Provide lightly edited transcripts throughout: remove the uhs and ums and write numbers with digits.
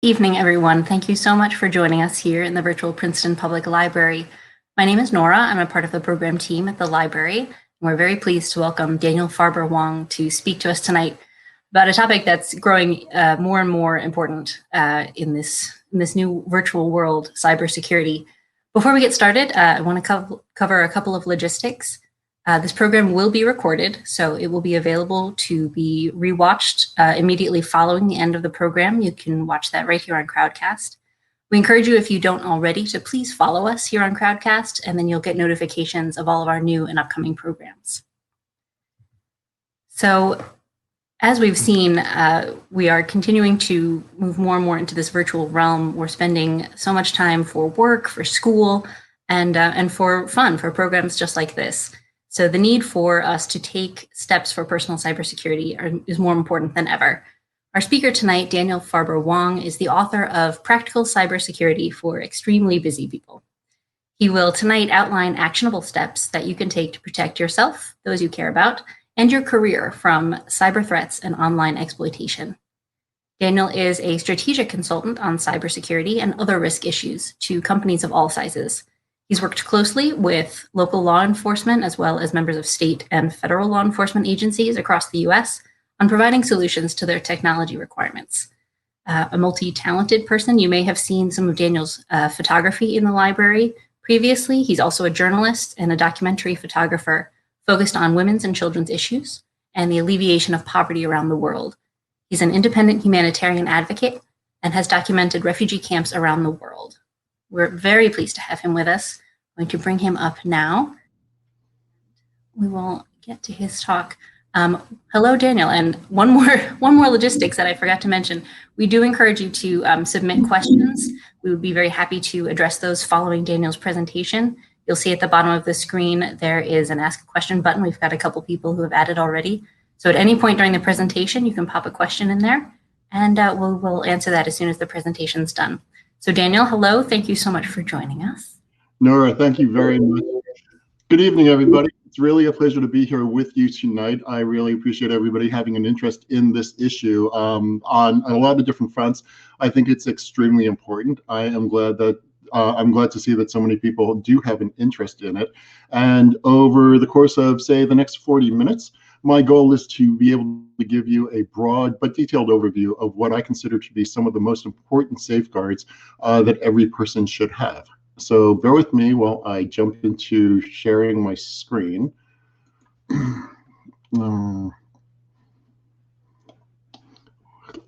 Evening, everyone. Thank you so much for joining us here in the virtual Princeton Public Library. My name is Nora. I'm a part of the program team at the library. And we're very pleased to welcome Daniel Farber Huang to speak to us tonight about a topic that's growing more and more important in this new virtual world, cybersecurity. Before we get started, I want to cover a couple of logistics. This program will be recorded, so it will be available to be rewatched immediately following the end of the program. You can watch that right here on Crowdcast. We encourage you, if you don't already, to please follow us here on Crowdcast, and then you'll get notifications of all of our new and upcoming programs. So, as we've seen, we are continuing to move more and more into this virtual realm. We're spending so much time for work, for school, and for fun, for programs just like this. So the need for us to take steps for personal cybersecurity is more important than ever. Our speaker tonight, Daniel Farber Huang, is the author of Practical Cybersecurity for Extremely Busy People. He will tonight outline actionable steps that you can take to protect yourself, those you care about, and your career from cyber threats and online exploitation. Daniel is a strategic consultant on cybersecurity and other risk issues to companies of all sizes. He's worked closely with local law enforcement as well as members of state and federal law enforcement agencies across the US on providing solutions to their technology requirements. A multi-talented person, you may have seen some of Daniel's photography in the library previously. He's also a journalist and a documentary photographer focused on women's and children's issues and the alleviation of poverty around the world. He's an independent humanitarian advocate and has documented refugee camps around the world. We're very pleased to have him with us. I'm going to bring him up now. We will get to his talk. Hello, Daniel, and one more logistics that I forgot to mention. We do encourage you to submit questions. We would be very happy to address those following Daniel's presentation. You'll see at the bottom of the screen there is an Ask a Question button. We've got a couple people who have added already. So at any point during the presentation, you can pop a question in there, and we'll answer that as soon as the presentation's done. So Daniel, hello. Thank you so much for joining us. Nora, thank you very much. Good evening, everybody. It's really a pleasure to be here with you tonight. I really appreciate everybody having an interest in this issue on a lot of different fronts. I think it's extremely important. I'm glad to see that so many people do have an interest in it. And over the course of, say, the next 40 minutes, my goal is to be able to give you a broad but detailed overview of what I consider to be some of the most important safeguards that every person should have. So bear with me while I jump into sharing my screen.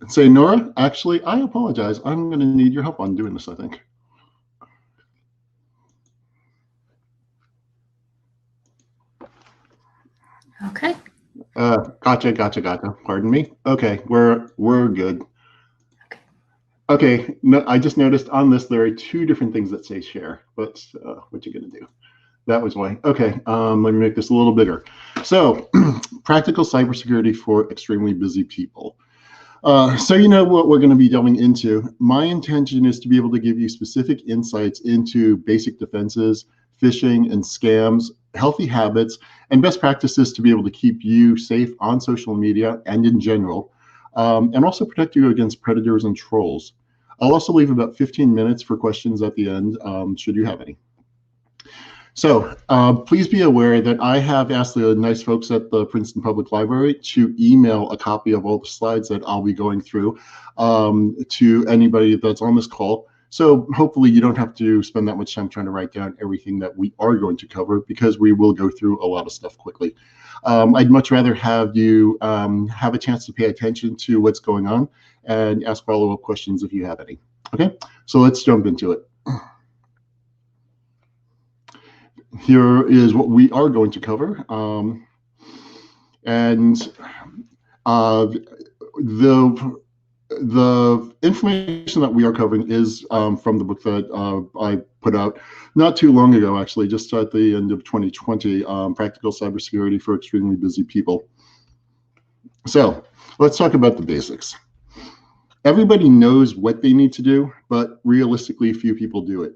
Say, Nora, actually, I apologize. I'm going to need your help on doing this, I think. Okay. Gotcha. Pardon me. Okay, we're good. Okay, no, I just noticed on this there are two different things that say share. But what you gonna do? That was why. Okay, let me make this a little bigger. So, practical cybersecurity for extremely busy people. So you know what we're going to be delving into. My intention is to be able to give you specific insights into basic defenses, phishing and scams, healthy habits, and best practices to be able to keep you safe on social media and in general, and also protect you against predators and trolls. I'll also leave about 15 minutes for questions at the end, should you have any. So please be aware that I have asked the nice folks at the Princeton Public Library to email a copy of all the slides that I'll be going through to anybody that's on this call. So hopefully you don't have to spend that much time trying to write down everything that we are going to cover, because we will go through a lot of stuff quickly. I'd much rather have you have a chance to pay attention to what's going on and ask follow-up questions if you have any. Okay, so let's jump into it. Here is what we are going to cover. The information that we are covering is from the book that I put out not too long ago, actually, just at the end of 2020, Practical Cybersecurity for Extremely Busy People. So let's talk about the basics. Everybody knows what they need to do, but realistically, few people do it.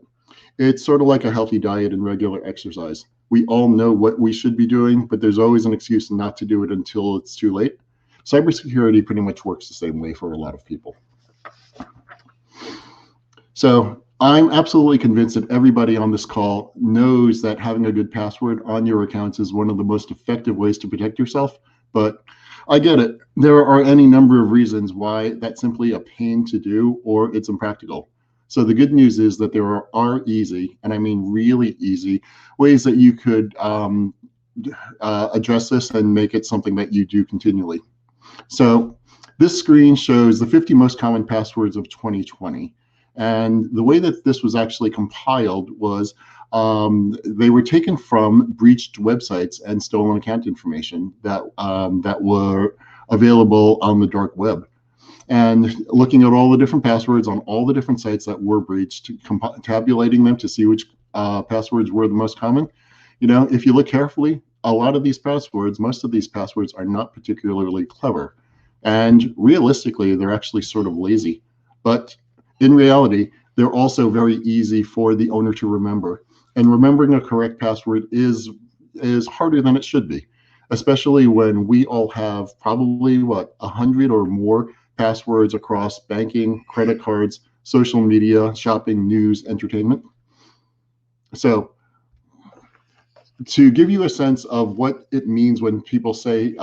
It's sort of like a healthy diet and regular exercise. We all know what we should be doing, but there's always an excuse not to do it until it's too late. Cybersecurity pretty much works the same way for a lot of people. So I'm absolutely convinced that everybody on this call knows that having a good password on your accounts is one of the most effective ways to protect yourself. But I get it. There are any number of reasons why that's simply a pain to do or it's impractical. So the good news is that there are easy, and I mean really easy, ways that you could address this and make it something that you do continually. So this screen shows the 50 most common passwords of 2020. And the way that this was actually compiled was they were taken from breached websites and stolen account information that were available on the dark web. And looking at all the different passwords on all the different sites that were breached, tabulating them to see which passwords were the most common. You know, if you look carefully, a lot of these passwords, most of these passwords are not particularly clever. And realistically, they're actually sort of lazy. But in reality, they're also very easy for the owner to remember. And remembering a correct password is harder than it should be, especially when we all have probably, 100 or more passwords across banking, credit cards, social media, shopping, news, entertainment. So to give you a sense of what it means when people say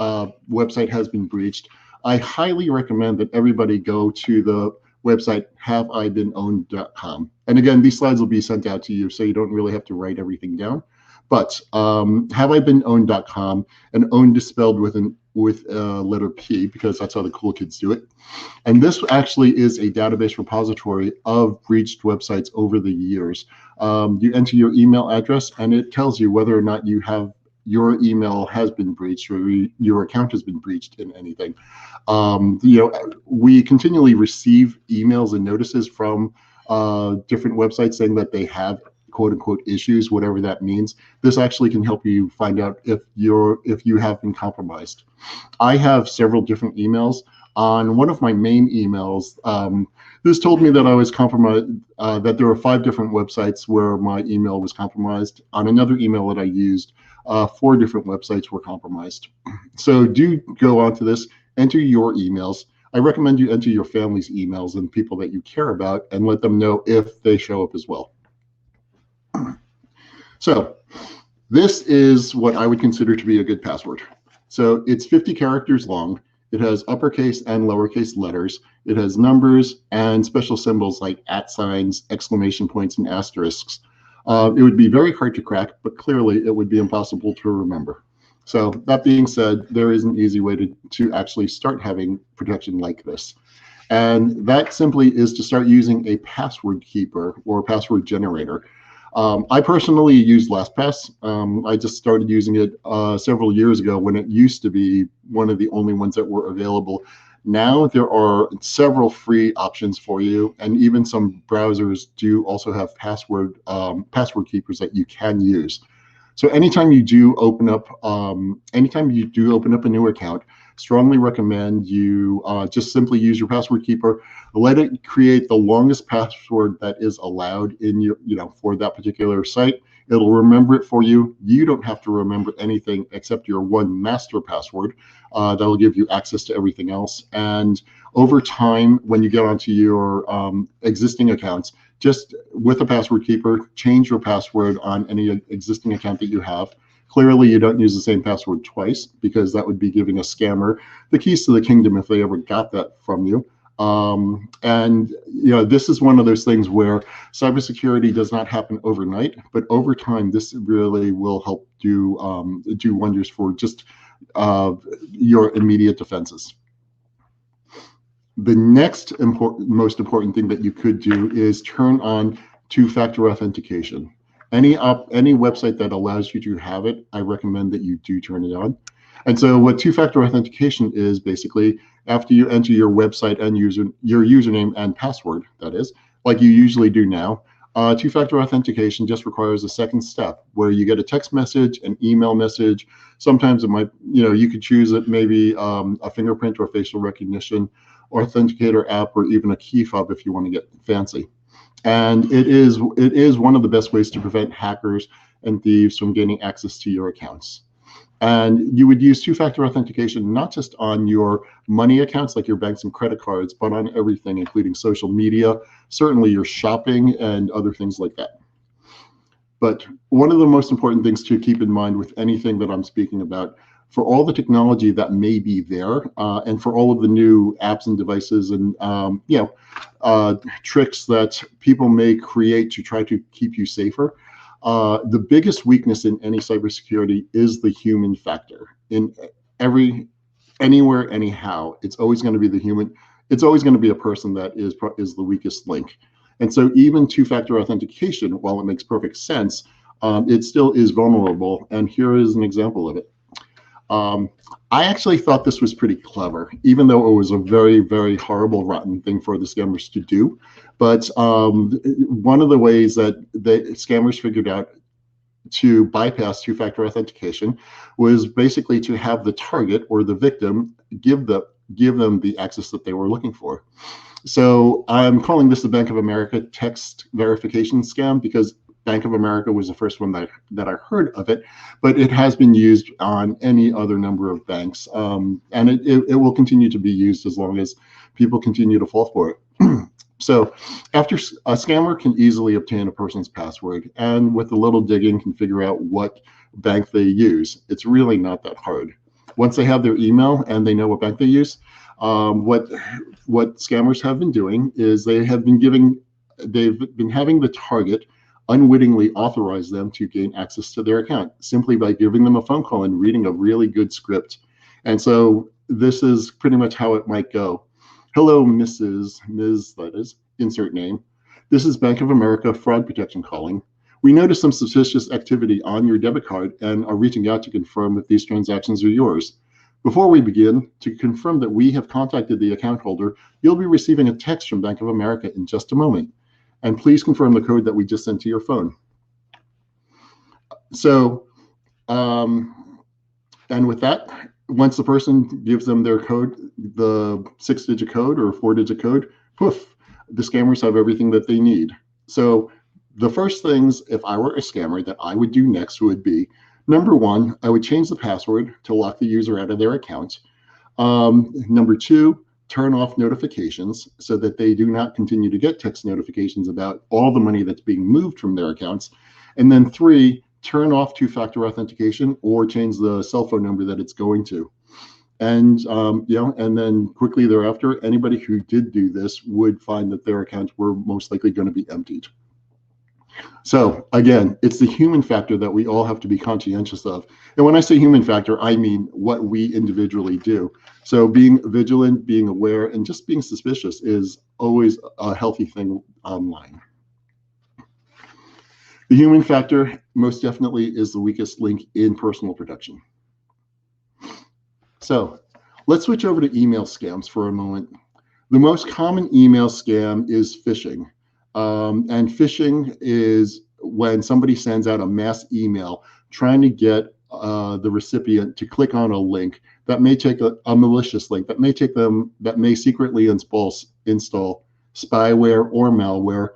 website has been breached, I highly recommend that everybody go to the website haveibeenowned.com. And again, these slides will be sent out to you, so you don't really have to write everything down. But haveibeenowned.com, and owned is spelled with a letter P because that's how the cool kids do it. And this actually is a database repository of breached websites over the years. You enter your email address, and it tells you whether or not your email has been breached or your account has been breached in anything. We continually receive emails and notices from different websites saying that they have quote unquote issues, whatever that means. This actually can help you find out if you have been compromised. I have several different emails. On one of my main emails, this told me that I was compromised, that there were 5 different websites where my email was compromised. On another email that I used, 4 different websites were compromised. So do go on to this, enter your emails. I recommend you enter your family's emails and people that you care about and let them know if they show up as well. So this is what I would consider to be a good password. So it's 50 characters long. It has uppercase and lowercase letters. It has numbers and special symbols like @signs, exclamation points, and asterisks. It would be very hard to crack, but clearly it would be impossible to remember. So that being said, there is an easy way to actually start having protection like this. And that simply is to start using a password keeper or a password generator. I personally use LastPass. I just started using it several years ago when it used to be one of the only ones that were available. Now there are several free options for you, and even some browsers do also have password keepers that you can use. So anytime you do open up a new account, strongly recommend you just simply use your password keeper. Let it create the longest password that is allowed in your, for that particular site. It'll remember it for you. You don't have to remember anything except your one master password. That'll give you access to everything else. And over time, when you get onto your existing accounts, just with a password keeper, change your password on any existing account that you have. Clearly, you don't use the same password twice because that would be giving a scammer the keys to the kingdom if they ever got that from you. And this is one of those things where cybersecurity does not happen overnight, but over time, this really will help do wonders for just your immediate defenses. The next most important thing that you could do is turn on two-factor authentication. Any website that allows you to have it, I recommend that you do turn it on. And so what two-factor authentication is, basically, after you enter your website and your username and password, that is, like you usually do now, two-factor authentication just requires a second step where you get a text message, an email message. Sometimes it might, you could choose it, maybe a fingerprint or facial recognition, authenticator app, or even a key fob if you want to get fancy. And it is one of the best ways to prevent hackers and thieves from gaining access to your accounts. And you would use two-factor authentication not just on your money accounts like your banks and credit cards, but on everything, including social media, certainly your shopping and other things like that. But one of the most important things to keep in mind with anything that I'm speaking about, for all the technology that may be there, and for all of the new apps and devices and tricks that people may create to try to keep you safer, the biggest weakness in any cybersecurity is the human factor. In anywhere, anyhow, it's always going to be the human. It's always going to be a person that is the weakest link. And so even two-factor authentication, while it makes perfect sense, it still is vulnerable. And here is an example of it. I actually thought this was pretty clever, even though it was a very, very horrible, rotten thing for the scammers to do. But one of the ways that the scammers figured out to bypass two-factor authentication was basically to have the target or the victim give them the access that they were looking for. So I'm calling this the Bank of America text verification scam because Bank of America was the first one that I heard of it, but it has been used on any other number of banks, and it will continue to be used as long as people continue to fall for it. So after a scammer can easily obtain a person's password, and with a little digging can figure out what bank they use. It's really not that hard. Once they have their email and they know what bank they use, what scammers have been doing is they've been having the target unwittingly authorize them to gain access to their account simply by giving them a phone call and reading a really good script. And so this is pretty much how it might go. Hello, Ms. that is, insert name. This is Bank of America fraud protection calling. We noticed some suspicious activity on your debit card and are reaching out to confirm if these transactions are yours. Before we begin, to confirm that we have contacted the account holder, you'll be receiving a text from Bank of America in just a moment. And please confirm the code that we just sent to your phone. So, and with that, once the person gives them their code, the 6-digit code or 4-digit code, poof, the scammers have everything that they need. So the first things, if I were a scammer, that I would do next would be, number one, I would change the password to lock the user out of their account. Number two, turn off notifications so that they do not continue to get text notifications about all the money that's being moved from their accounts. And then three, turn off two-factor authentication or change the cell phone number that it's going to. And and then quickly thereafter, anybody who did do this would find that their accounts were most likely going to be emptied. So again, it's the human factor that we all have to be conscientious of. And when I say human factor, I mean what we individually do. So being vigilant, being aware, and just being suspicious is always a healthy thing online. The human factor most definitely is the weakest link in personal protection. So let's switch over to email scams for a moment. The most common email scam is phishing. And phishing is when somebody sends out a mass email trying to get the recipient to click on a link that may take a malicious link that may secretly install spyware or malware,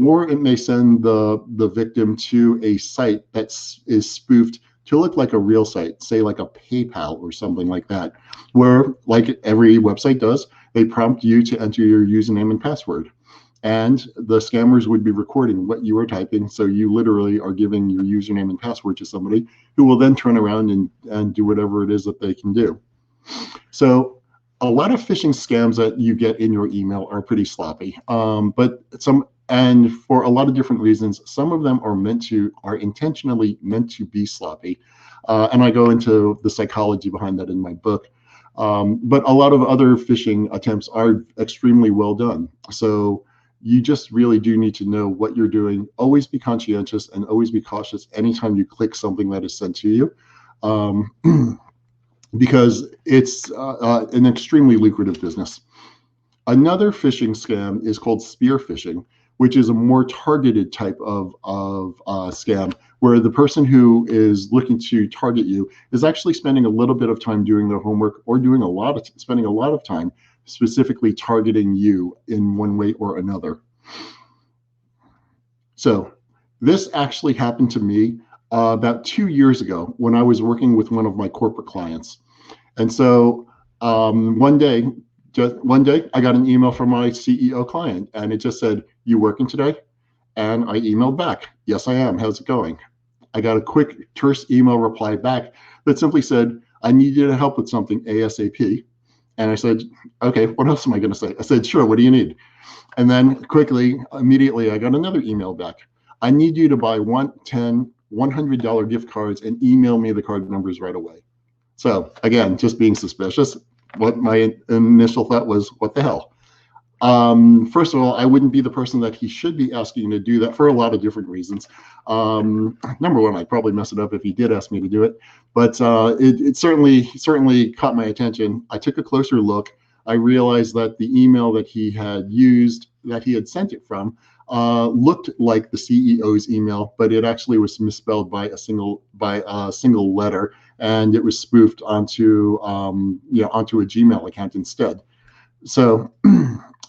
or it may send the victim to a site that is spoofed to look like a real site, say like a PayPal or something like that, where, like every website does, they prompt you to enter your username and password. And the scammers would be recording what you are typing, so you literally are giving your username and password to somebody who will then turn around and do whatever it is that they can do. So a lot of phishing scams that you get in your email are pretty sloppy, and for a lot of different reasons. Some of them are intentionally meant to be sloppy, and I go into the psychology behind that in my book. But a lot of other phishing attempts are extremely well done. So you just really do need to know what you're doing. Always be conscientious and always be cautious anytime you click something that is sent to you, because it's an extremely lucrative business. Another phishing scam is called spear phishing, which is a more targeted type of scam, where the person who is looking to target you is actually spending a little bit of time doing their homework or spending a lot of time specifically targeting you in one way or another. So this actually happened to me. about 2 years ago when I was working with one of my corporate clients. And so one day, I got an email from my CEO client, and it just said, "You working today?" And I emailed back, "Yes, I am. How's it going?" I got a quick, terse email reply back that simply said, "I need you to help with something ASAP." And I said, "Okay, what else am I going to say?" I said, "Sure, what do you need?" And then immediately, I got another email back. "I need you to buy $100 gift cards and email me the card numbers right away." So again, just being suspicious. What my initial thought was, what the hell? First of all, I wouldn't be the person that he should be asking to do that for a lot of different reasons. Number one, I'd probably mess it up if he did ask me to do it, but it certainly caught my attention. I took a closer look. I realized that the email that he had used, that he had sent it from, looked like the CEO's email, but it actually was misspelled by a single letter, and it was spoofed onto onto a Gmail account instead. So,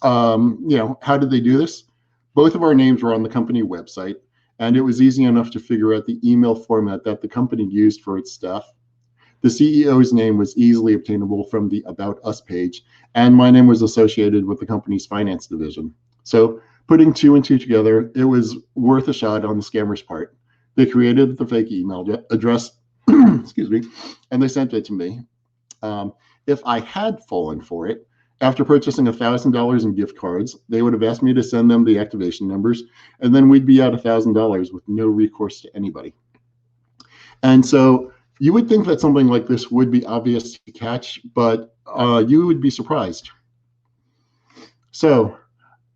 how did they do this? Both of our names were on the company website, and it was easy enough to figure out the email format that the company used for its staff. The CEO's name was easily obtainable from the About Us page, and my name was associated with the company's finance division. So, putting two and two together, it was worth a shot on the scammer's part. They created the fake email address, excuse me, and they sent it to me. If I had fallen for it, after purchasing $1,000 in gift cards, they would have asked me to send them the activation numbers, and then we'd be at $1,000 with no recourse to anybody. And so you would think that something like this would be obvious to catch, but you would be surprised. So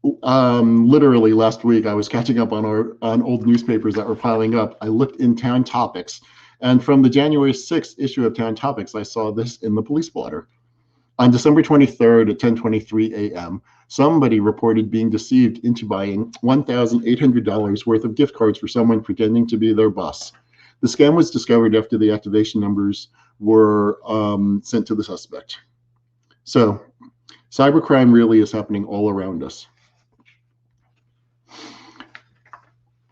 literally last week, I was catching up on old newspapers that were piling up. I looked in Town Topics, and from the January 6th issue of Town Topics, I saw this in the police blotter. On December 23rd at 10:23 a.m., somebody reported being deceived into buying $1,800 worth of gift cards for someone pretending to be their boss. The scam was discovered after the activation numbers were sent to the suspect. So, cybercrime really is happening all around us.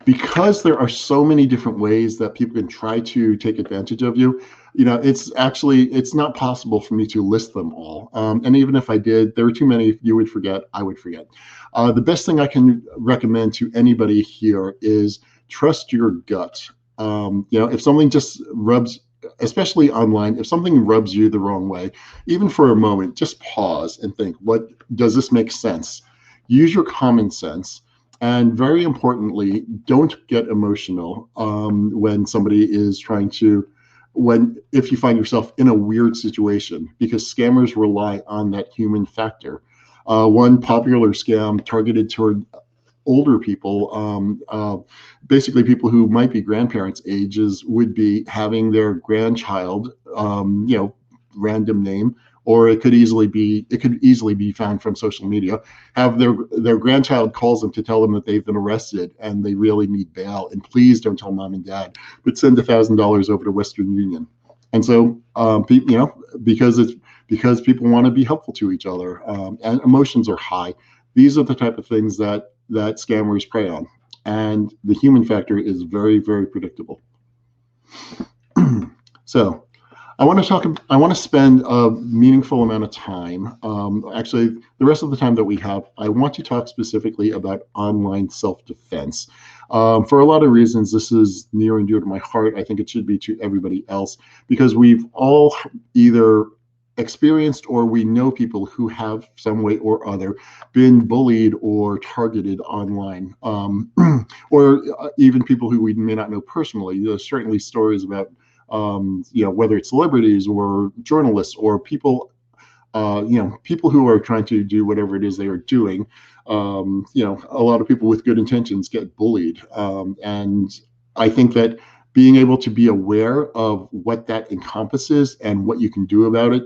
Because there are so many different ways that people can try to take advantage of you, it's not possible for me to list them all. And even if I did, there are too many. You would forget, I would forget. The best thing I can recommend to anybody here is trust your gut. If something just rubs, especially online, if something rubs you the wrong way, even for a moment, just pause and think, what does this make sense? Use your common sense. And very importantly, don't get emotional when somebody is trying to, if you find yourself in a weird situation, because scammers rely on that human factor. One popular scam targeted toward older people, basically people who might be grandparents' ages, would be having their grandchild, random name, or it could easily be found from social media, have their grandchild calls them to tell them that they've been arrested and they really need bail, and please don't tell mom and dad, but send $1,000 over to Western Union. And so because people want to be helpful to each other, and emotions are high, these are the type of things that scammers prey on, and the human factor is very, very predictable. So I want to spend a meaningful amount of time. Actually, the rest of the time that we have, I want to talk specifically about online self-defense. For a lot of reasons, this is near and dear to my heart. I think it should be to everybody else, because we've all either experienced or we know people who have some way or other been bullied or targeted online, or even people who we may not know personally. There's certainly stories about whether it's celebrities or journalists or people, people who are trying to do whatever it is they are doing. A lot of people with good intentions get bullied. And I think that being able to be aware of what that encompasses and what you can do about it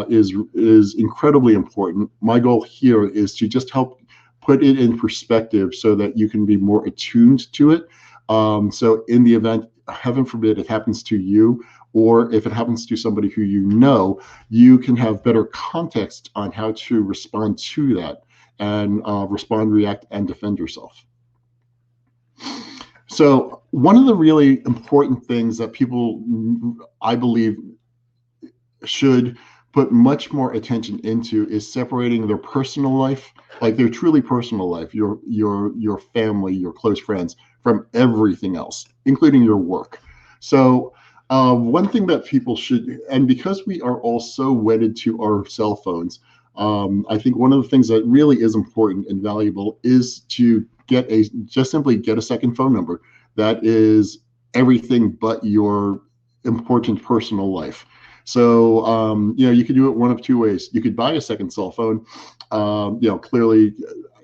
is incredibly important. My goal here is to just help put it in perspective so that you can be more attuned to it. So in the event, heaven forbid, it happens to you, or if it happens to somebody who you know, you can have better context on how to respond to that and respond, react, and defend yourself. So one of the really important things that people, I believe, should put much more attention into is separating their personal life, like their truly personal life, your family, your close friends, from everything else, including your work. So one thing that people should, and because we are all so wedded to our cell phones, I think one of the things that really is important and valuable is to just simply get a second phone number that is everything but your important personal life. So, you could do it one of two ways. You could buy a second cell phone, clearly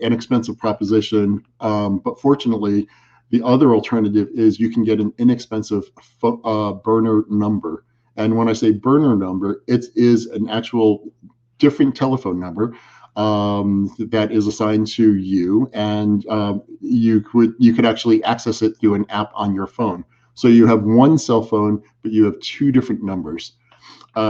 an expensive proposition. But fortunately, the other alternative is you can get an inexpensive burner number. And when I say burner number, it is an actual different telephone number that is assigned to you, and you could actually access it through an app on your phone. So you have one cell phone, but you have two different numbers.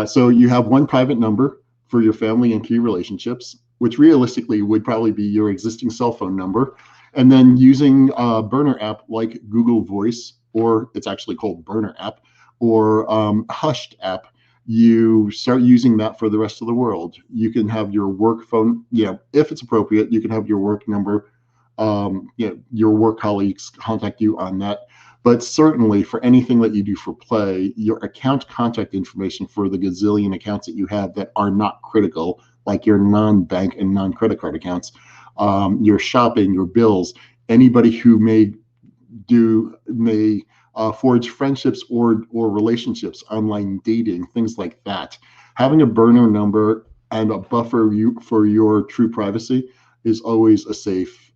So you have one private number for your family and key relationships, which realistically would probably be your existing cell phone number. And then using a burner app like Google Voice, or it's actually called Burner app, or Hushed app, you start using that for the rest of the world. You can have your work phone, if it's appropriate, you can have your work number, your work colleagues contact you on that. But certainly for anything that you do for play, your account contact information for the gazillion accounts that you have that are not critical, like your non-bank and non-credit card accounts, your shopping, your bills, anybody who may forge friendships or relationships, online dating, things like that. Having a burner number and a buffer for your true privacy is always a safe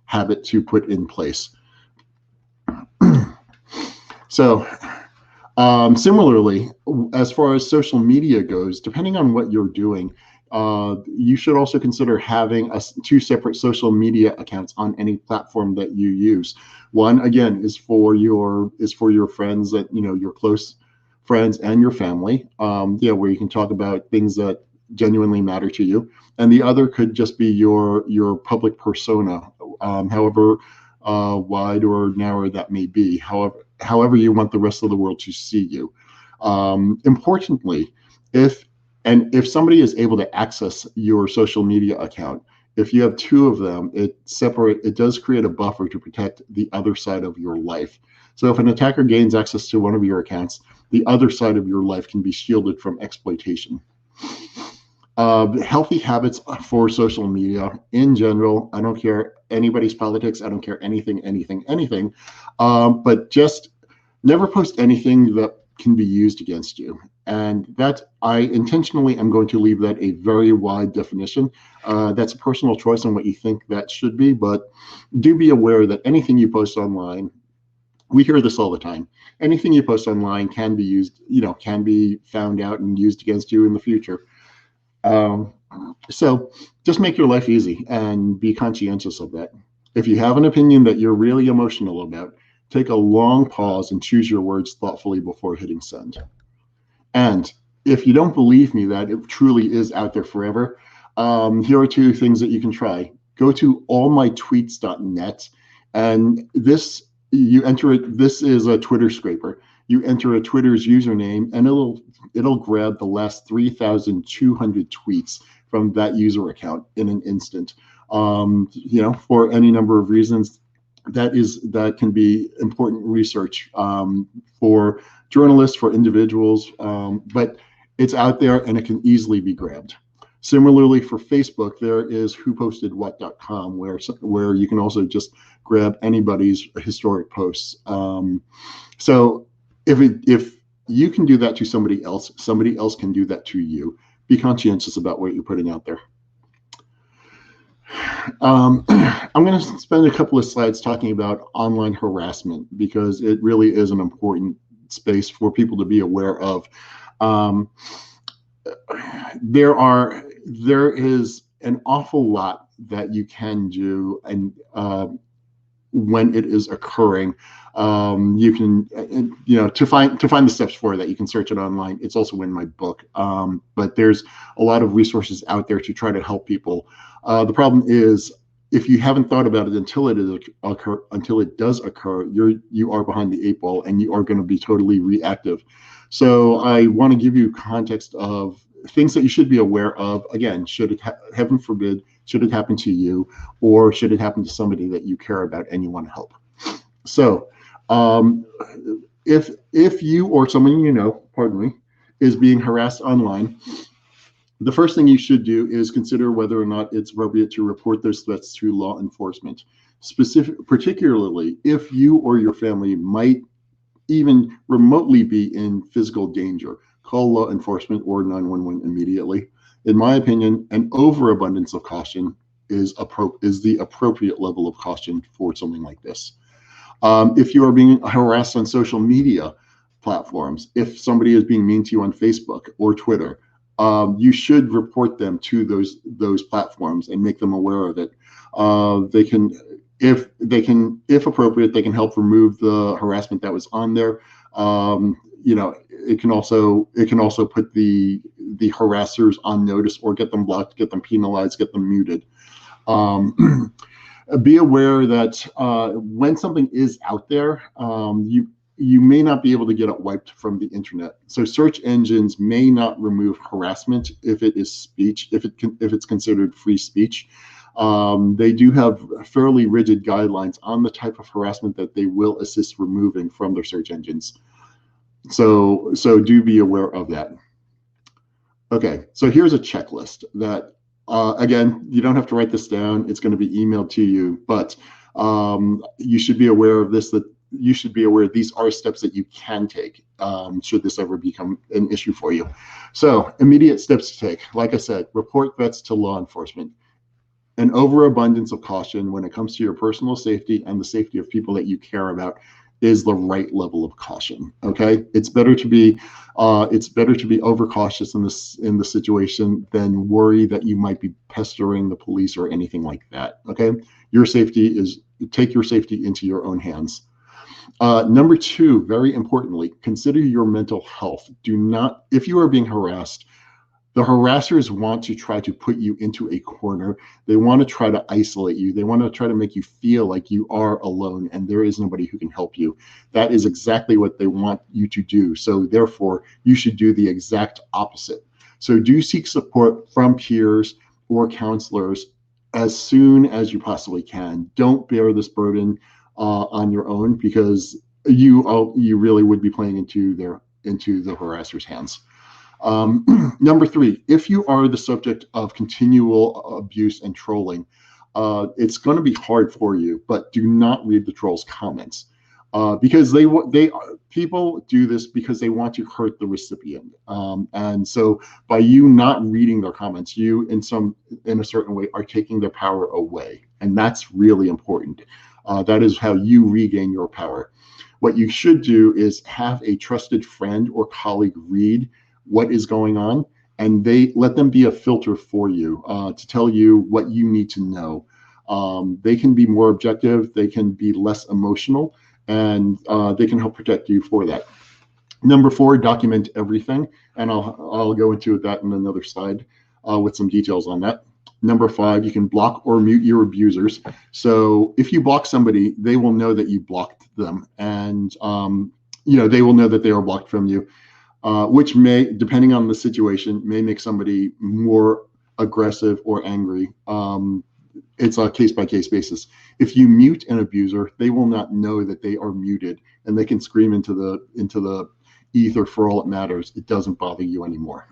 habit to put in place. So similarly, as far as social media goes, depending on what you're doing, you should also consider having two separate social media accounts on any platform that you use. One, again, is for your friends, that your close friends and your family, where you can talk about things that genuinely matter to you. And the other could just be your public persona, however wide or narrow that may be, however you want the rest of the world to see you. Importantly, if somebody is able to access your social media account, if you have two of them, it does create a buffer to protect the other side of your life. So if an attacker gains access to one of your accounts, the other side of your life can be shielded from exploitation. Healthy habits for social media in general. I don't care anybody's politics. I don't care anything. But just never post anything that can be used against you. And that I intentionally am going to leave that a very wide definition. That's a personal choice on what you think that should be, but do be aware that anything you post online, we hear this all the time. Anything you post online can be used, can be found out and used against you in the future. So just make your life easy and be conscientious of that. If you have an opinion that you're really emotional about, take a long pause and choose your words thoughtfully before hitting send. And if you don't believe me that it truly is out there forever, here are two things that you can try. Go to allmytweets.net, and this is a Twitter scraper. You enter a Twitter's username, and it'll grab the last 3,200 tweets from that user account in an instant. For any number of reasons, that can be important research for journalists, for individuals, but it's out there and it can easily be grabbed. Similarly, for Facebook, there is whopostedwhat.com, where you can also just grab anybody's historic posts. So if you can do that to somebody else can do that to you. Be conscientious about what you're putting out there. I'm going to spend a couple of slides talking about online harassment, because it really is an important space for people to be aware of. There is an awful lot that you can do, and when it is occurring, you can, to find the steps for that, you can search it online. It's also in my book, but there's a lot of resources out there to try to help people. The problem is, if you haven't thought about it until it does occur, you are behind the 8 ball, and you are going to be totally reactive. So I want to give you context of things that you should be aware of. Again, should it heaven forbid, should it happen to you, or should it happen to somebody that you care about and you want to help? So if you or someone you know, pardon me, is being harassed online, the first thing you should do is consider whether or not it's appropriate to report those threats to law enforcement, particularly if you or your family might even remotely be in physical danger. Call law enforcement or 911 immediately. In my opinion, an overabundance of caution is the appropriate level of caution for something like this. If you are being harassed on social media platforms, if somebody is being mean to you on Facebook or Twitter, you should report them to those platforms and make them aware of it. If appropriate, they can help remove the harassment that was on there. It can also put the harassers on notice, or get them blocked, get them penalized, get them muted. Be aware that when something is out there, you may not be able to get it wiped from the internet. So search engines may not remove harassment if it is speech, if it's considered free speech. They do have fairly rigid guidelines on the type of harassment that they will assist removing from their search engines. So do be aware of that. Okay, so here's a checklist that, again, you don't have to write this down. It's going to be emailed to you, but you should be aware of this, that you should be aware these are steps that you can take should this ever become an issue for you. So immediate steps to take. Like I said, report threats to law enforcement. An overabundance of caution when it comes to your personal safety and the safety of people that you care about is the right level of caution. Okay, it's better to be overcautious in the situation than worry that you might be pestering the police or anything like that. Okay, take your safety into your own hands. Number two, very importantly, consider your mental health. If you are being harassed, the harassers want to try to put you into a corner. They want to try to isolate you. They want to try to make you feel like you are alone and there is nobody who can help you. That is exactly what they want you to do. So therefore, you should do the exact opposite. So do seek support from peers or counselors as soon as you possibly can. Don't bear this burden on your own, because you really would be playing into the harasser's hands. Number three, if you are the subject of continual abuse and trolling, it's going to be hard for you, but do not read the trolls' comments, because people do this because they want to hurt the recipient. And so by you not reading their comments, you in a certain way are taking their power away. And that's really important. That is how you regain your power. What you should do is have a trusted friend or colleague read what is going on, and they let them be a filter for you to tell you what you need to know. They can be more objective, they can be less emotional, and they can help protect you for that. Number four, document everything, and I'll go into that in another slide with some details on that. Number five, you can block or mute your abusers. So if you block somebody, they will know that you blocked them, and they will know that they are blocked from you. Which may, depending on the situation, may make somebody more aggressive or angry. It's a case-by-case basis. If you mute an abuser, they will not know that they are muted, and they can scream into the ether for all it matters. It doesn't bother you anymore.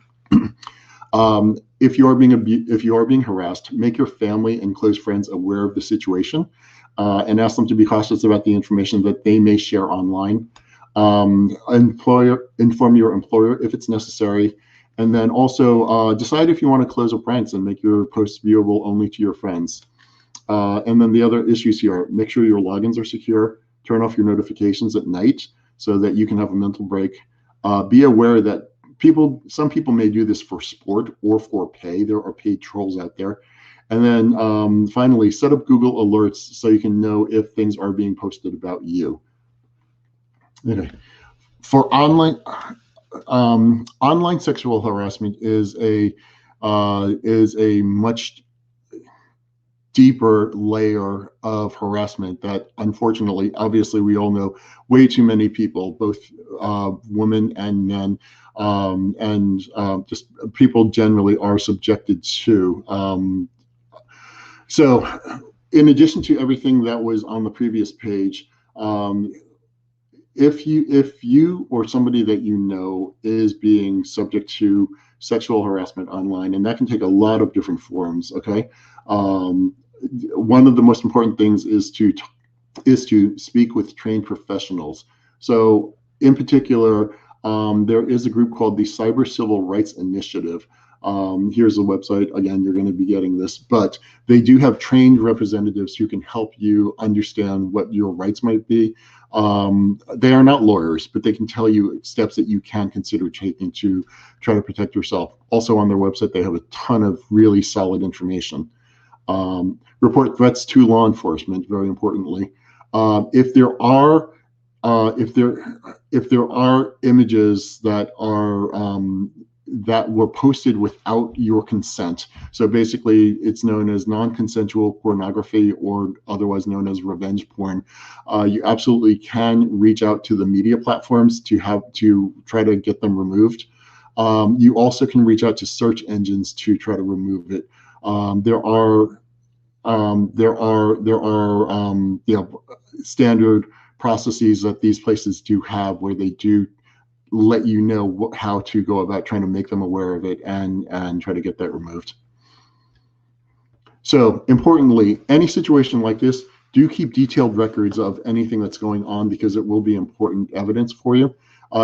If you are being harassed, make your family and close friends aware of the situation, and ask them to be cautious about the information that they may share online. Inform your employer if it's necessary, and then also decide if you want to close up ranks and make your posts viewable only to your friends. And then the other issues here: make sure your logins are secure, turn off your notifications at night so that you can have a mental break. Be aware that some people may do this for sport or for pay. There are paid trolls out there. And then finally, set up Google alerts so you can know if things are being posted about you. Okay. For online sexual harassment is a much deeper layer of harassment that, unfortunately, obviously, we all know way too many people, both women and men, just people generally are subjected to. So in addition to everything that was on the previous page, if you or somebody that you know is being subject to sexual harassment online, and that can take a lot of different forms, okay? One of the most important things is to speak with trained professionals. So in particular, there is a group called the Cyber Civil Rights Initiative. Here's the website. Again, you're going to be getting this, but they do have trained representatives who can help you understand what your rights might be. They are not lawyers, but they can tell you steps that you can consider taking to try to protect yourself. Also on their website, they have a ton of really solid information. Report threats to law enforcement, very importantly. If there are images that were posted without your consent, so basically it's known as non-consensual pornography, or otherwise known as revenge porn, you absolutely can reach out to the media platforms to try to get them removed. You also can reach out to search engines to try to remove it. There are standard processes that these places do have, where they do let you know how to go about trying to make them aware of it and try to get that removed. So importantly, any situation like this, do keep detailed records of anything that's going on, because it will be important evidence for you.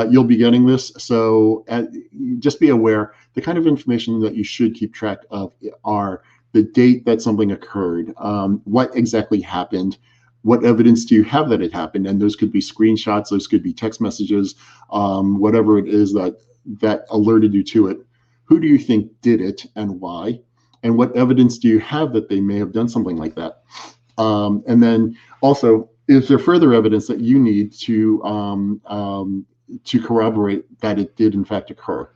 You'll be getting this, so just be aware the kind of information that you should keep track of are the date that something occurred, what exactly happened, what evidence do you have that it happened, and those could be screenshots, those could be text messages, whatever it is that alerted you to it. Who do you think did it and why? And what evidence do you have that they may have done something like that? And then also, is there further evidence that you need to corroborate that it did in fact occur?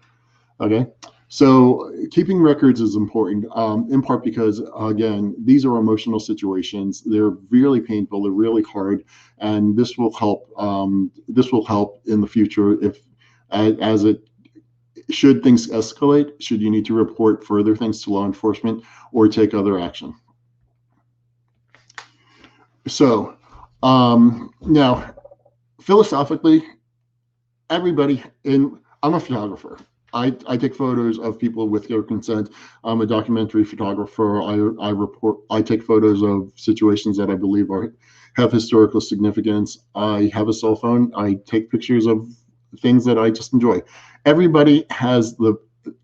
Okay, so keeping records is important, in part because, again, these are emotional situations. They're really painful, they're really hard, and this will help. This will help in the future if, should things escalate, should you need to report further things to law enforcement or take other action. So now, philosophically, everybody I'm a photographer. I take photos of people with their consent. I'm a documentary photographer. I take photos of situations that I believe have historical significance. I have a cell phone. I take pictures of things that I just enjoy. Everybody has the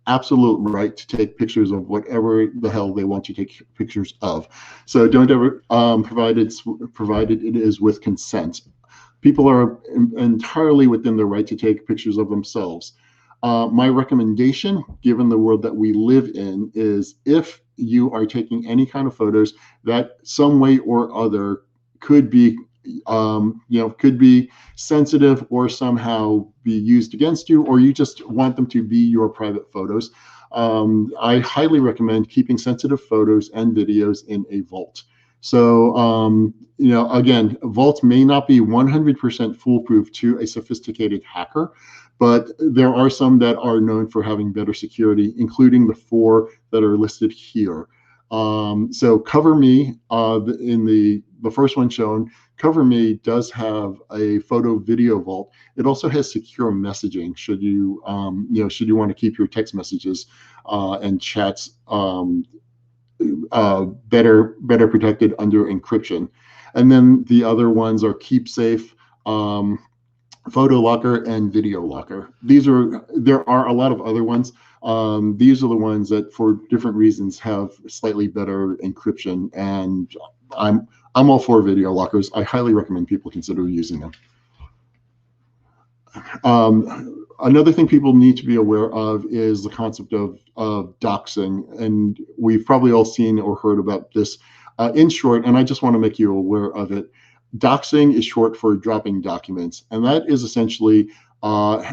absolute right to take pictures of whatever the hell they want to take pictures of. So don't ever, provided it is with consent. People are entirely within their right to take pictures of themselves. My recommendation, given the world that we live in, is if you are taking any kind of photos that some way or other could be, could be sensitive or somehow be used against you, or you just want them to be your private photos, I highly recommend keeping sensitive photos and videos in a vault. So, again, vaults may not be 100% foolproof to a sophisticated hacker, but there are some that are known for having better security, including the 4 that are listed here. So CoverMe, in the first one shown, CoverMe does have a photo video vault. It also has secure messaging should you want to keep your text messages and chats better protected under encryption. And then the other ones are KeepSafe, Photo Locker, and Video Locker. There are a lot of other ones. These are the ones that, for different reasons, have slightly better encryption, and I'm all for video lockers. I highly recommend people consider using them. Another thing people need to be aware of is the concept of doxing, and we've probably all seen or heard about this. In short, and I just want to make you aware of it, doxing is short for dropping documents, and that is essentially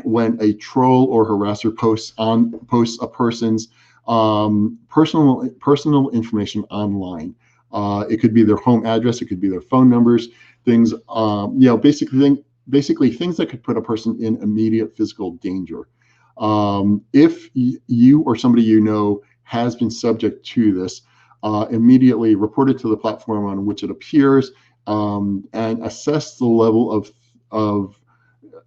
when a troll or harasser posts a person's personal information online. It could be their home address. It could be their phone numbers, things, basically things that could put a person in immediate physical danger. If you or somebody you know has been subject to this, immediately report it to the platform on which it appears, and assess the level of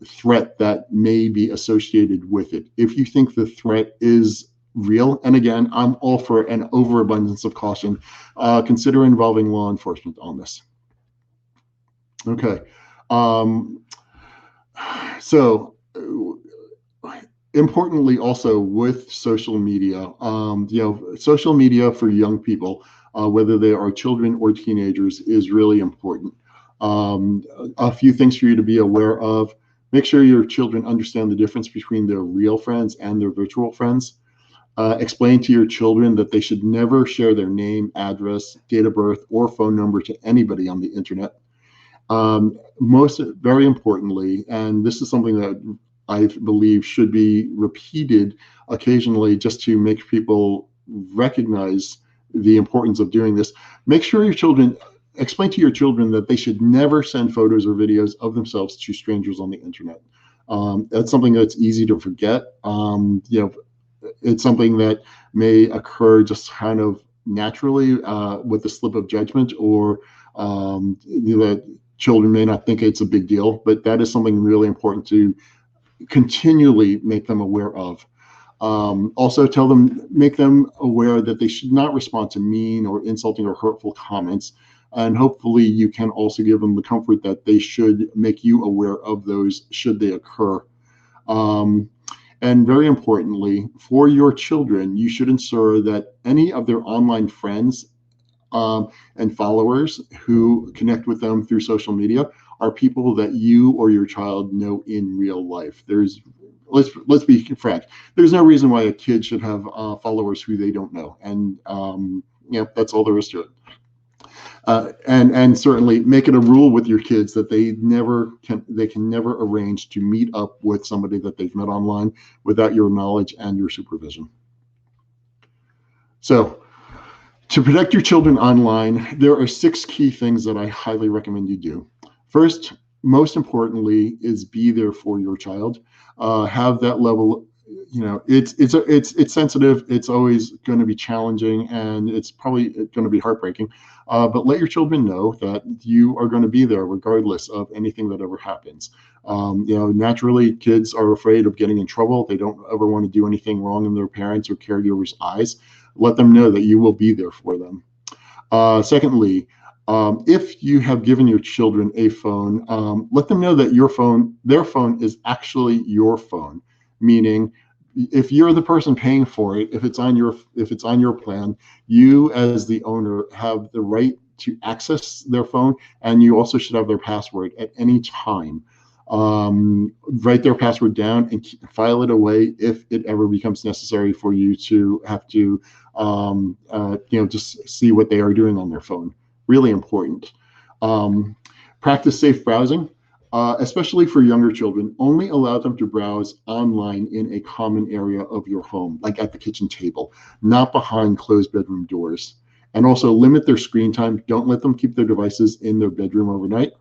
threat that may be associated with it. If you think the threat is real, and again, I'm all for an overabundance of caution, consider involving law enforcement on this. Okay. So importantly, also with social media, social media for young people, whether they are children or teenagers, is really important. A few things for you to be aware of. Make sure your children understand the difference between their real friends and their virtual friends. Explain to your children that they should never share their name, address, date of birth, or phone number to anybody on the internet. Very importantly, and this is something that I believe should be repeated occasionally just to make people recognize the importance of doing this, explain to your children that they should never send photos or videos of themselves to strangers on the internet. That's something that's easy to forget. It's something that may occur just kind of naturally with a slip of judgment, or children may not think it's a big deal, but that is something really important to continually make them aware of. Also make them aware that they should not respond to mean or insulting or hurtful comments. And hopefully you can also give them the comfort that they should make you aware of those should they occur. And very importantly, for your children, you should ensure that any of their online friends and followers who connect with them through social media are people that you or your child know in real life. Let's be frank. There's no reason why a kid should have followers who they don't know, and that's all there is to it. And certainly make it a rule with your kids that they can never arrange to meet up with somebody that they've met online without your knowledge and your supervision. So, to protect your children online, there are 6 key things that I highly recommend you do. First, most importantly, is be there for your child. Have that level. It's sensitive. It's always going to be challenging, and it's probably going to be heartbreaking. But let your children know that you are going to be there regardless of anything that ever happens. Naturally, kids are afraid of getting in trouble. They don't ever want to do anything wrong in their parents' or caregivers' eyes. Let them know that you will be there for them. Secondly, if you have given your children a phone, let them know that their phone is actually your phone. Meaning, if you're the person paying for it, if it's on your plan, you as the owner have the right to access their phone, and you also should have their password at any time. Write their password down and file it away if it ever becomes necessary for you to have to just see what they are doing on their phone. Really important. Practice safe browsing. Especially for younger children, only allow them to browse online in a common area of your home, like at the kitchen table, not behind closed bedroom doors. And also limit their screen time. Don't let them keep their devices in their bedroom overnight.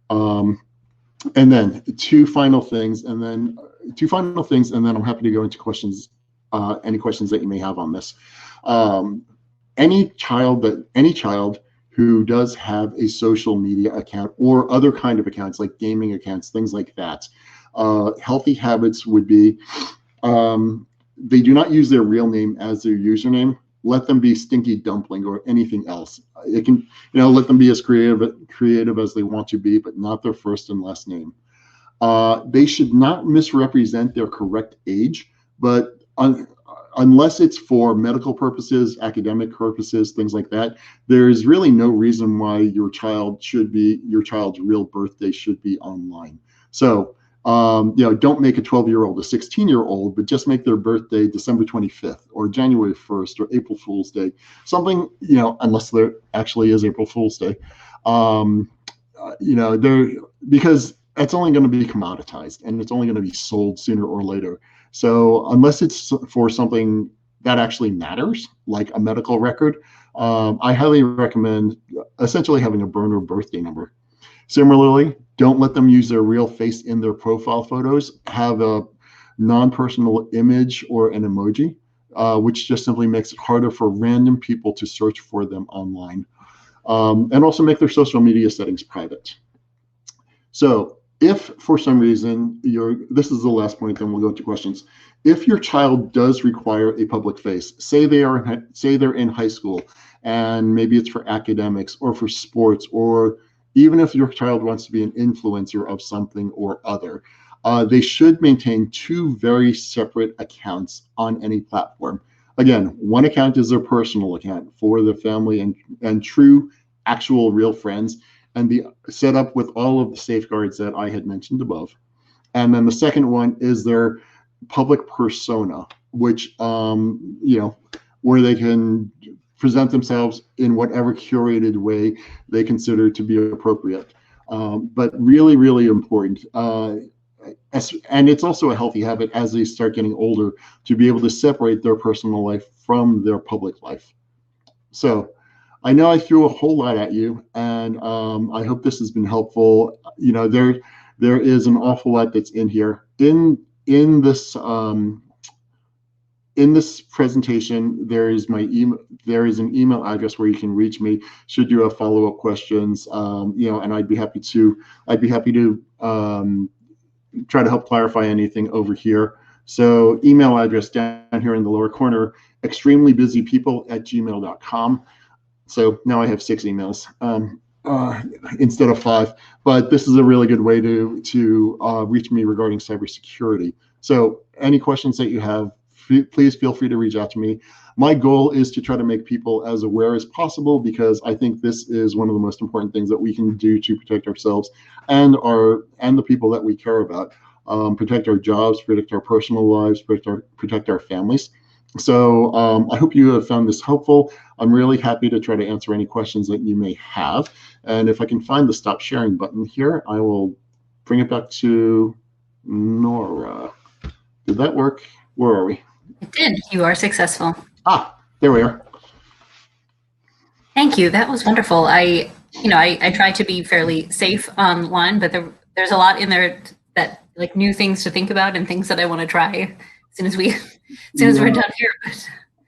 And then two final things, and then I'm happy to go into questions, any questions that you may have on this. Any child who does have a social media account or other kind of accounts like gaming accounts, things like that. Healthy habits would be they do not use their real name as their username. Let them be Stinky Dumpling or anything else. It can, let them be as creative as they want to be, but not their first and last name. They should not misrepresent their correct age, but unless it's for medical purposes, academic purposes, things like that, there's really no reason why your child's real birthday should be online. So, don't make a 12-year-old a 16-year-old, but just make their birthday December 25th or January 1st or April Fool's Day. Something, unless there actually is April Fool's Day, because it's only going to be commoditized and it's only going to be sold sooner or later. So unless it's for something that actually matters, like a medical record, I highly recommend essentially having a burner birthday number. Similarly, don't let them use their real face in their profile photos. Have a non-personal image or an emoji, which just simply makes it harder for random people to search for them online. And also make their social media settings private. So if for some reason this is the last point, then we'll go to questions. If your child does require a public face, say they're in high school, and maybe it's for academics or for sports, or even if your child wants to be an influencer of something or other, they should maintain two very separate accounts on any platform. Again, one account is their personal account for the family and true, actual, real friends, and be set up with all of the safeguards that I had mentioned above. And then the second one is their public persona, which, where they can present themselves in whatever curated way they consider to be appropriate. But really, really important. And it's also a healthy habit as they start getting older to be able to separate their personal life from their public life. So I know I threw a whole lot at you, and I hope this has been helpful. There is an awful lot that's in here. In this presentation, there is my email. There is an email address where you can reach me should you have follow-up questions. And I'd be happy to try to help clarify anything over here. So email address down here in the lower corner, extremelybusypeople@gmail.com. So now I have 6 emails instead of 5, but this is a really good way to reach me regarding cybersecurity. So any questions that you have, please feel free to reach out to me. My goal is to try to make people as aware as possible, because I think this is one of the most important things that we can do to protect ourselves and the people that we care about. Protect our jobs, protect our personal lives, protect our families. So I hope you have found this helpful. I'm really happy to try to answer any questions that you may have. And if I can find the stop sharing button here, I will bring it back to Nora. Did that work? Where are we? It did. You are successful. There we are. Thank you. That was wonderful. I try to be fairly safe online, but there's a lot in there that, like, new things to think about and things that I want to try as soon as we're done here.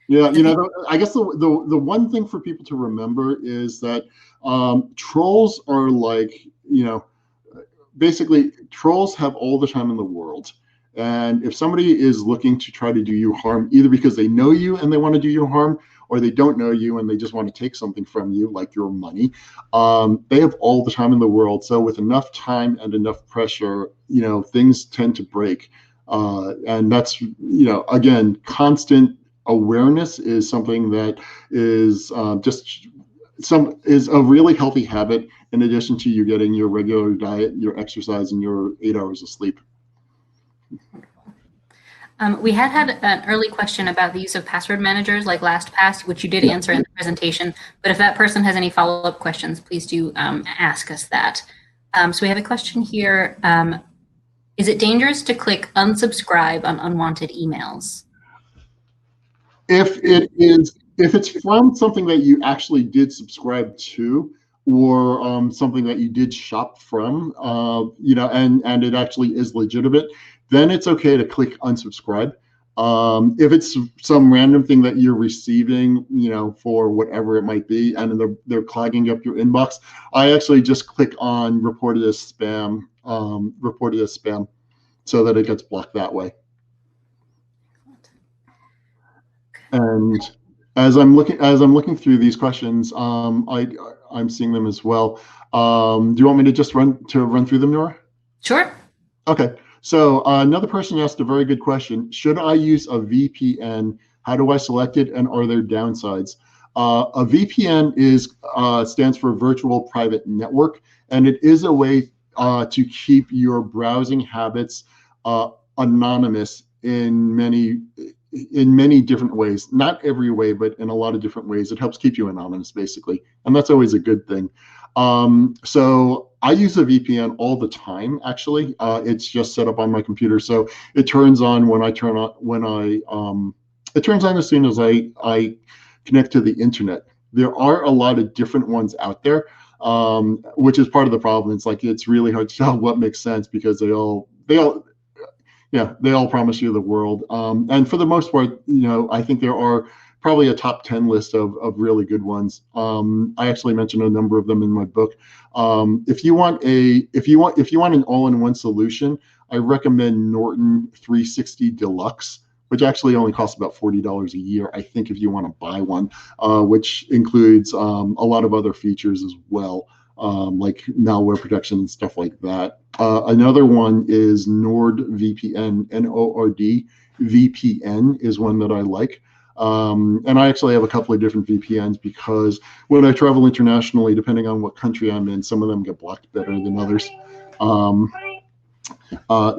Yeah, I guess the one thing for people to remember is that trolls are like, basically trolls have all the time in the world. And if somebody is looking to try to do you harm, either because they know you and they want to do you harm, or they don't know you and they just want to take something from you, like your money, they have all the time in the world. So with enough time and enough pressure, things tend to break. And that's, again, constant awareness is something that is is a really healthy habit, in addition to you getting your regular diet, your exercise, and your 8 hours of sleep. We had an early question about the use of password managers like LastPass, which you did answer in the presentation. But if that person has any follow-up questions, please do ask us that. So we have a question here. Is it dangerous to click unsubscribe on unwanted emails? If it's from something that you actually did subscribe to, or something that you did shop from, and it actually is legitimate, then it's okay to click unsubscribe. If it's some random thing that you're receiving, for whatever it might be, and they're clogging up your inbox, I actually just click on reported as spam, so that it gets blocked that way. And as I'm looking through these questions, I'm seeing them as well. Do you want me to just run through them, Nora? Sure. Okay. So another person asked a very good question. Should I use a VPN? How do I select it, and are there downsides? A VPN stands for Virtual Private Network, and it is a way to keep your browsing habits anonymous in many different ways. Not every way, but in a lot of different ways. It helps keep you anonymous, basically, and that's always a good thing. So I use a VPN all the time, actually. It's just set up on my computer, so it turns on it turns on as soon as I connect to the internet. there are a lot of different ones out there, which is part of the problem. It's like it's really hard to tell what makes sense because they all promise you the world. And for the most part, I think there are probably a top 10 list of really good ones. I actually mentioned a number of them in my book. If you want an all-in-one solution, I recommend Norton 360 Deluxe, which actually only costs about $40 a year, I think, if you want to buy one, which includes a lot of other features as well, like malware protection and stuff like that. Another one is NordVPN, N-O-R-D VPN is one that I like. And I actually have a couple of different VPNs because when I travel internationally, depending on what country I'm in, some of them get blocked better than others.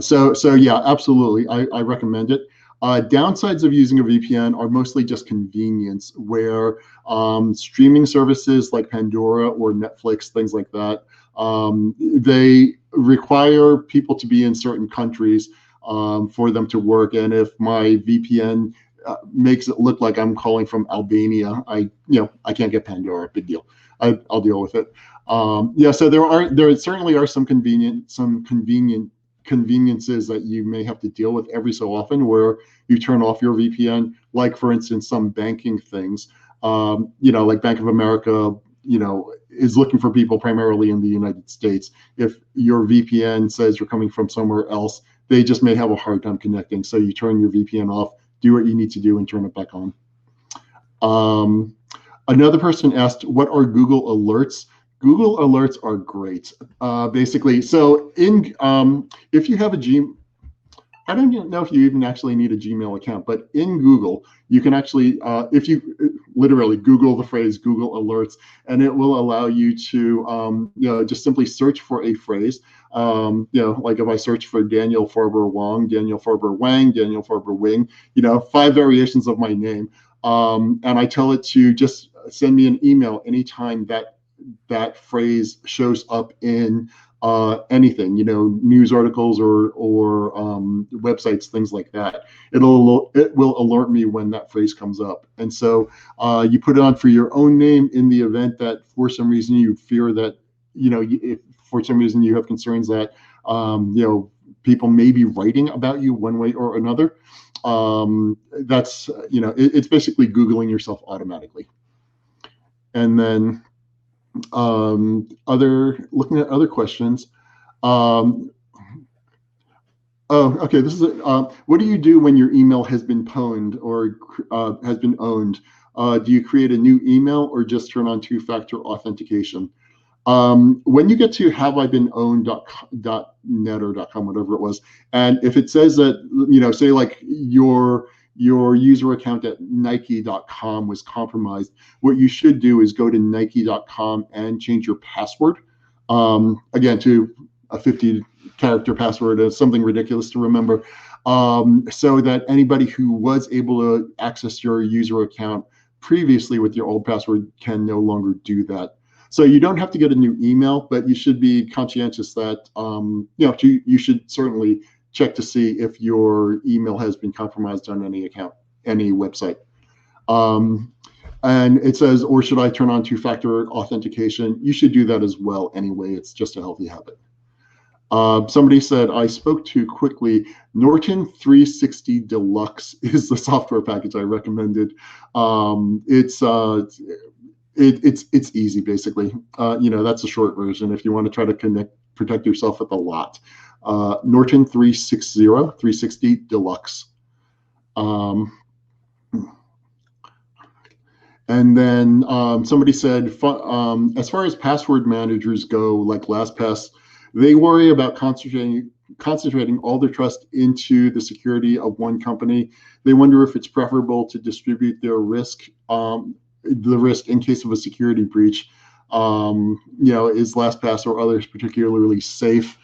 So yeah, absolutely, I recommend it. Downsides of using a VPN are mostly just convenience, where streaming services like Pandora or Netflix, things like that, they require people to be in certain countries for them to work. And if my VPN makes it look like I'm calling from Albania, I can't get Pandora. Big deal. I'll deal with it. So there certainly are some conveniences that you may have to deal with every so often, where you turn off your VPN, like for instance some banking things, like Bank of America, is looking for people primarily in the United States. If your VPN says you're coming from somewhere else, they just may have a hard time connecting. So you turn your VPN off, do what you need to do, and turn it back on. Another person asked, what are Google Alerts? Google Alerts are great, basically. So if you have I don't even know if you even actually need a Gmail account, but in Google, you can actually, if you literally Google the phrase Google Alerts, and it will allow you to, just simply search for a phrase. Like if I search for Daniel Farber Huang, Daniel Farber Wang, Daniel Farber Wing, 5 variations of my name. And I tell it to just send me an email anytime that phrase shows up in anything, news articles or websites, things like that. It will alert me when that phrase comes up. And so you put it on for your own name in the event that for some reason you fear that, if for some reason you have concerns that, people may be writing about you one way or another. That's, it's basically Googling yourself automatically. And then looking at other questions. Okay. This is what do you do when your email has been pwned or has been owned? Do you create a new email or just turn on two-factor authentication? When you get to haveibeenowned.net or .com, whatever it was, and if it says that, say like your user account at Nike.com was compromised, what you should do is go to Nike.com and change your password, again, to a 50-character password, or something ridiculous to remember, so that anybody who was able to access your user account previously with your old password can no longer do that. So you don't have to get a new email, but you should be conscientious that, you should certainly check to see if your email has been compromised on any account, any website. And it says, or should I turn on two-factor authentication? You should do that as well anyway. It's just a healthy habit. Somebody said, I spoke too quickly. Norton 360 Deluxe is the software package I recommended. It's easy, basically. That's a short version if you want to try to protect yourself at the lot. Norton 360 Deluxe. And then somebody said, as far as password managers go, like LastPass, they worry about concentrating all their trust into the security of one company. They wonder if it's preferable to distribute their risk, the risk in case of a security breach. Is LastPass or others particularly safe?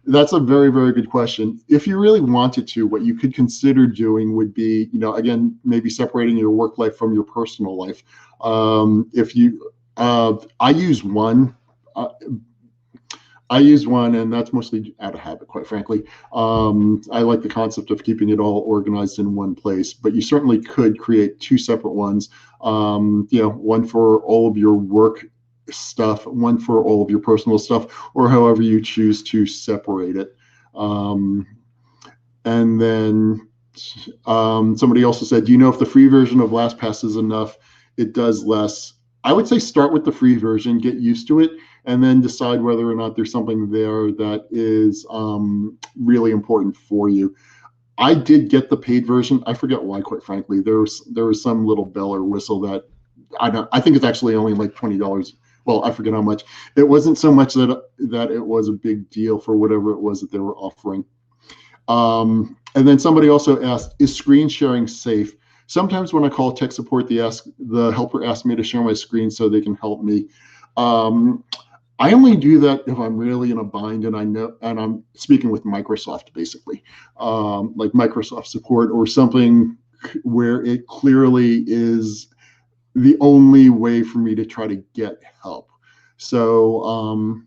That's a very, very good question. If you really wanted to, what you could consider doing would be, again, maybe separating your work life from your personal life. I use one. I use one, and that's mostly out of habit, quite frankly. I like the concept of keeping it all organized in one place, but you certainly could create two separate ones. One for all of your work stuff, one for all of your personal stuff, or however you choose to separate it. And then somebody also said, do you know if the free version of LastPass is enough? It does less. I would say start with the free version, get used to it, and then decide whether or not there's something there that is really important for you. I did get the paid version. I forget why, quite frankly. There was some little bell or whistle that I think it's actually only like $20. Well, I forget how much. It wasn't so much that it was a big deal for whatever it was that they were offering. And then somebody also asked, is screen sharing safe? Sometimes when I call tech support, the helper asks me to share my screen so they can help me. I only do that if I'm really in a bind and I'm speaking with Microsoft, basically, like Microsoft support or something where it clearly is the only way for me to try to get help. So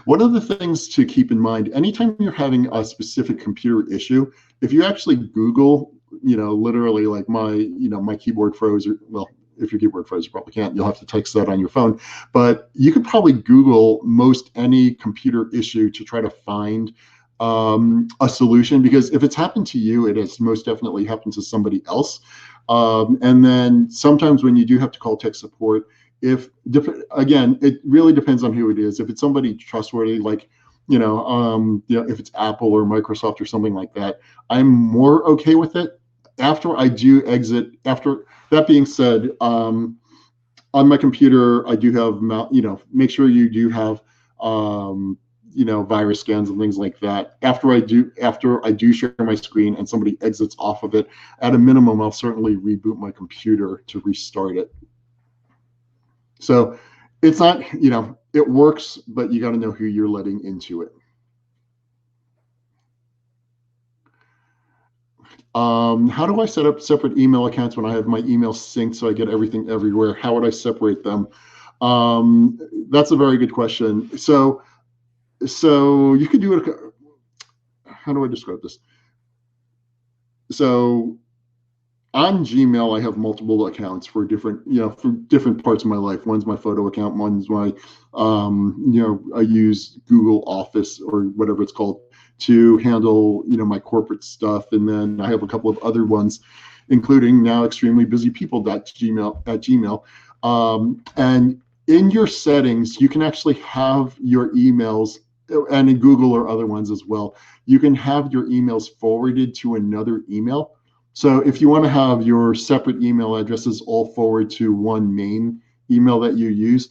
one of the things to keep in mind, anytime you're having a specific computer issue, if you actually Google, literally like my keyboard froze, or, well, if your keyboard froze, you probably can't. You'll have to text that on your phone. But you could probably Google most any computer issue to try to find a solution, because if it's happened to you, it has most definitely happened to somebody else. And then sometimes when you do have to call tech support, again, it really depends on who it is. If it's somebody trustworthy, like if it's Apple or Microsoft or something like that, I'm more okay with it. After I do exit, after that being said, on my computer, I do have, make sure you do have, virus scans and things like that. After I do share my screen and somebody exits off of it, at a minimum, I'll certainly reboot my computer to restart it. So it's not, it works, but you got to know who you're letting into it. How do I set up separate email accounts when I have my email synced so I get everything everywhere? How would I separate them? That's a very good question. So you could do it. How do I describe this? So on Gmail, I have multiple accounts for different, for different parts of my life. One's my photo account. One's my, I use Google Office or whatever it's called to handle, my corporate stuff. And then I have a couple of other ones, including now extremely busy people.gmail. And in your settings, you can actually have your emails, and in Google or other ones as well, you can have your emails forwarded to another email. So if you want to have your separate email addresses all forward to one main email that you use,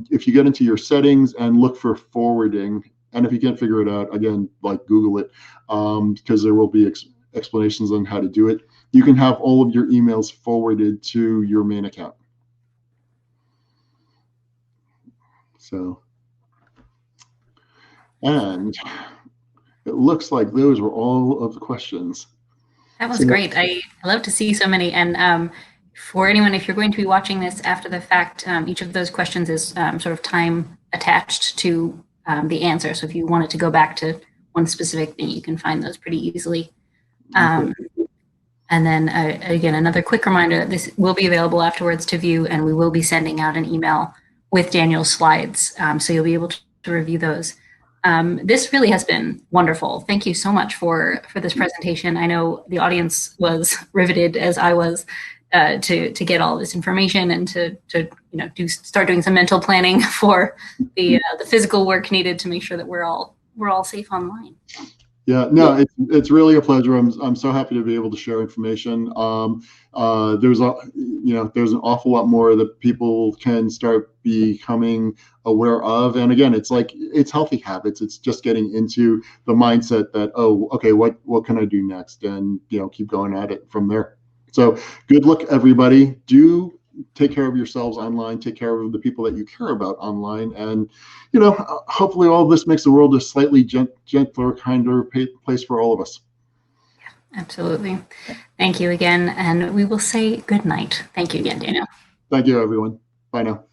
if you get into your settings and look for forwarding, and if you can't figure it out, again, like Google it, because there will be explanations on how to do it. You can have all of your emails forwarded to your main account. So, and it looks like those were all of the questions. That was great. I love to see so many. And for anyone, if you're going to be watching this after the fact, each of those questions is sort of time attached to the answer. So if you wanted to go back to one specific thing, you can find those pretty easily. And then again, another quick reminder that this will be available afterwards to view, and we will be sending out an email with Daniel's slides. So you'll be able to review those. This really has been wonderful. Thank you so much for this presentation. I know the audience was riveted, as I was, to get all this information and to start doing some mental planning for the physical work needed to make sure that we're all safe online. Yeah, no, it's really a pleasure. I'm so happy to be able to share information. There's an awful lot more that people can start becoming aware of. And again, it's healthy habits. It's just getting into the mindset that, oh, okay, what can I do next? And keep going at it from there. So good luck, everybody. Do take care of yourselves online, take care of the people that you care about online, and hopefully all of this makes the world a slightly gentler, kinder place for all of us. Absolutely. Thank you again, and we will say good night. Thank you again, Daniel. Thank you, everyone. Bye now.